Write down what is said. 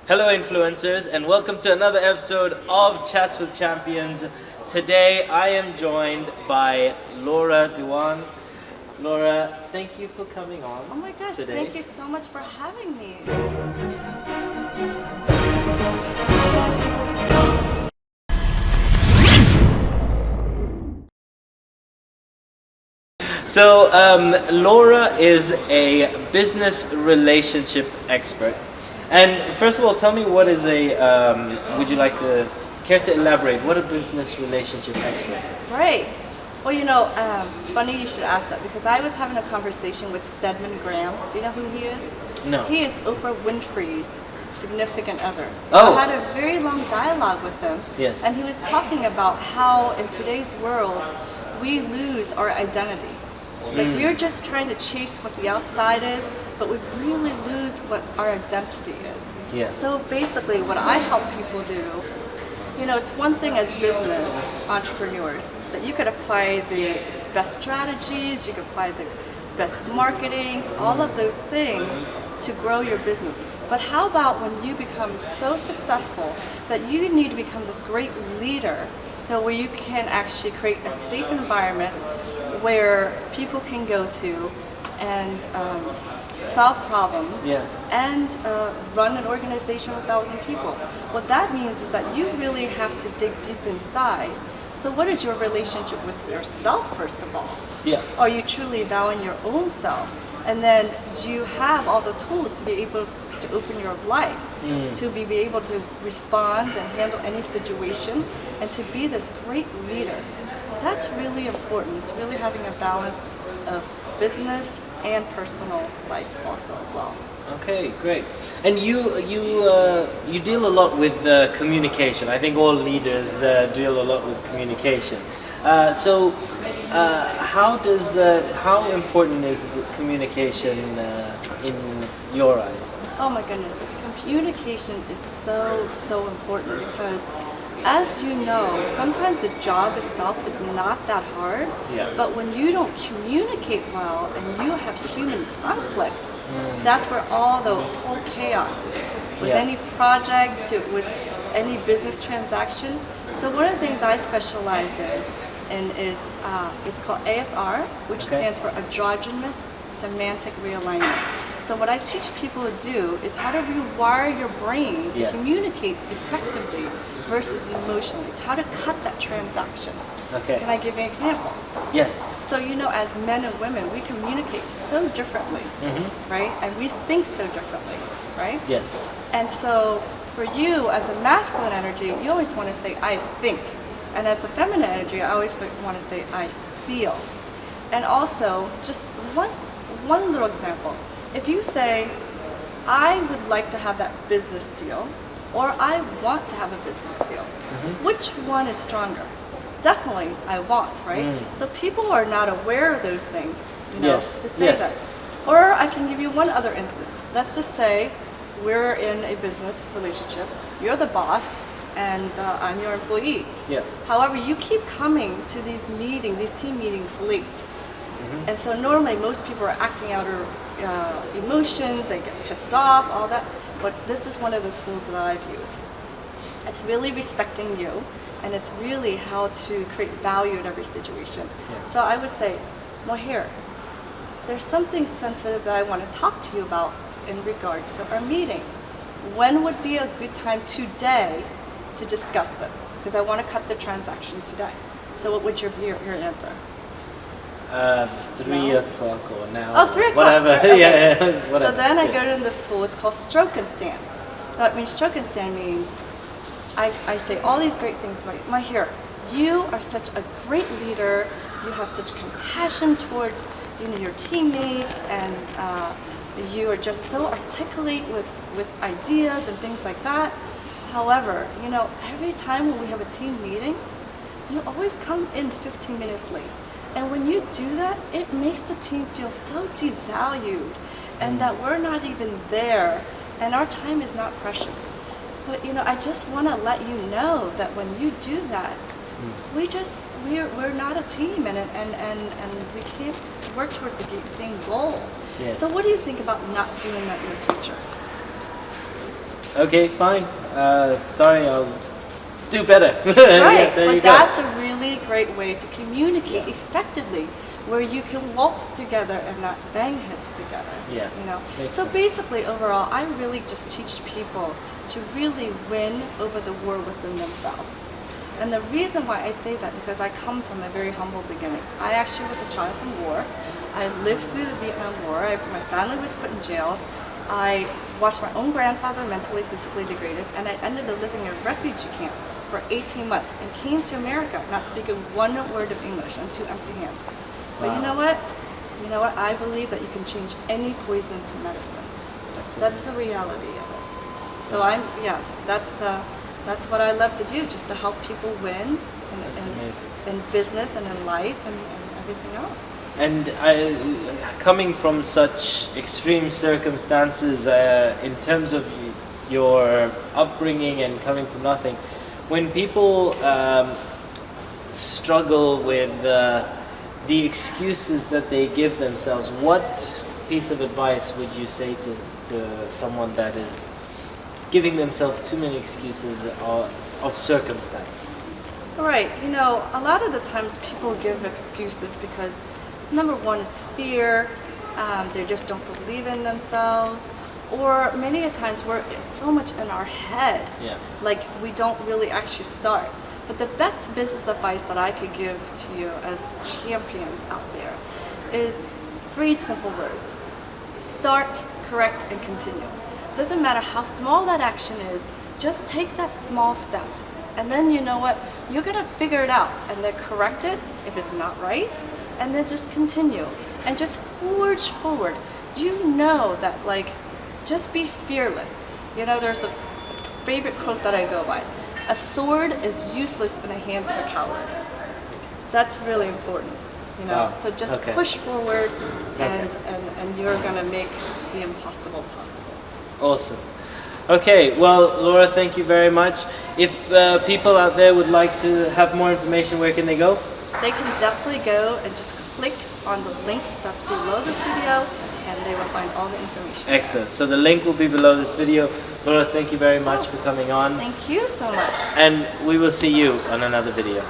Hello, influencers, and welcome to another episode of Chats with Champions. Today, I am joined by Laura Duong. Laura, thank you for coming on. Oh my gosh, today. Thank you so much for having me. So, Laura is a business relationship expert. And first of all, tell me what is would you like to care to elaborate? What a business relationship expert is? Great. Well, it's funny you should ask that because I was having a conversation with Stedman Graham. Do you know who he is? No. He is Oprah Winfrey's significant other. Oh. I had a very long dialogue with him. Yes. And he was talking about how in today's world we lose our identity. Like we're just trying to chase what the outside is, but we really lose what our identity is. Yes. So basically what I help people do, it's one thing as business entrepreneurs that you could apply the best strategies, you could apply the best marketing, all of those things to grow your business. But how about when you become so successful that you need to become this great leader, that where you can actually create a safe environment where people can go to and solve problems and run an organization with 1,000 people. What that means is that you really have to dig deep inside. So what is your relationship with yourself, first of all? Yeah. Are you truly valuing your own self? And then do you have all the tools to be able to open your life, to be able to respond and handle any situation, and to be this great leader? That's really important. It's really having a balance of business and personal life also as well. Okay, great. And you deal a lot with communication. I think all leaders deal a lot with communication. So how important is communication in your eyes? Oh my goodness, communication is so important because, as you know, sometimes the job itself is not that hard, but when you don't communicate well and you have human conflicts, that's where all the whole chaos is. With any projects, with any business transaction. So one of the things I specialize in is it's called ASR, which stands for Androgynous Semantic Realignment. So what I teach people to do is how to rewire your brain to communicate effectively versus emotionally, how to cut that transaction. Okay. Can I give you an example? Yes. So as men and women, we communicate so differently, right? And we think so differently, right? Yes. And so for you, as a masculine energy, you always want to say, I think. And as a feminine energy, I always want to say, I feel. And also, just one little example. If you say, I would like to have that business deal, or I want to have a business deal, which one is stronger? Definitely, I want, right? So people are not aware of those things, to say that. Or I can give you one other instance. Let's just say we're in a business relationship. You're the boss, and I'm your employee. Yeah. However, you keep coming to these team meetings late. And so normally most people are acting out of emotions, they get pissed off, all that. But this is one of the tools that I've used. It's really respecting you, and it's really how to create value in every situation. So I would say, Mohir, there's something sensitive that I want to talk to you about in regards to our meeting. When would be a good time today to discuss this? Because I want to cut the transaction today. So what would be your answer? 3 o'clock or now. Oh, 3 o'clock. Whatever. Okay. Whatever. So then I go to this tool. It's called Stroke and Stand. That means Stroke and Stand means I say all these great things about you. Mahir, you are such a great leader. You have such compassion towards your teammates, and you are just so articulate with ideas and things like that. However, every time when we have a team meeting, you always come in 15 minutes late. And when you do that, it makes the team feel so devalued and that we're not even there and our time is not precious. But I just want to let you know that when you do that, we're not a team and we can't work towards the same goal. Yes. So what do you think about not doing that in the future? Okay, fine. Sorry, I'll do better. Right, There you but go. that's a really great way to communicate effectively, where you can waltz together and not bang heads together. Yeah, You know. makes So sense. basically, overall, I really just teach people to really win over the war within themselves. And the reason why I say that, because I come from a very humble beginning. I actually was a child from war. I lived through the Vietnam War. My family was put in jail. I watched my own grandfather mentally, physically degraded, and I ended up living in a refugee camp for 18 months and came to America not speaking one word of English on two empty hands. But you know what? You know what? I believe that you can change any poison to medicine. That's the reality of it. So that's what I love to do, just to help people win That's amazing. in business and in life and everything else. And coming from such extreme circumstances, in terms of your upbringing and coming from nothing, when people struggle with the excuses that they give themselves, what piece of advice would you say to someone that is giving themselves too many excuses of circumstance? Right. You know, a lot of the times people give excuses because number one is fear. They just don't believe in themselves. Or many a times we're so much in our head, Yeah. like we don't really actually start. But the best business advice that I could give to you as champions out there is 3 simple words. Start, correct, and continue. Doesn't matter how small that action is, just take that small step. And then you know what? You're gonna figure it out and then correct it if it's not right, and then just continue and just forge forward. You know that, like, just be fearless. You know, there's a favorite quote that I go by. A sword is useless in the hands of a coward. That's really important, you know. Wow. So just Okay. push forward, and, Okay. and you're gonna make the impossible possible. Awesome. Okay, well, Laura, thank you very much. If people out there would like to have more information, where can they go? They can definitely go and just click on the link that's below this video, and they will find all the information. Excellent. So the link will be below this video. Laura, thank you very much for coming on. Thank you so much. And we will see you on another video.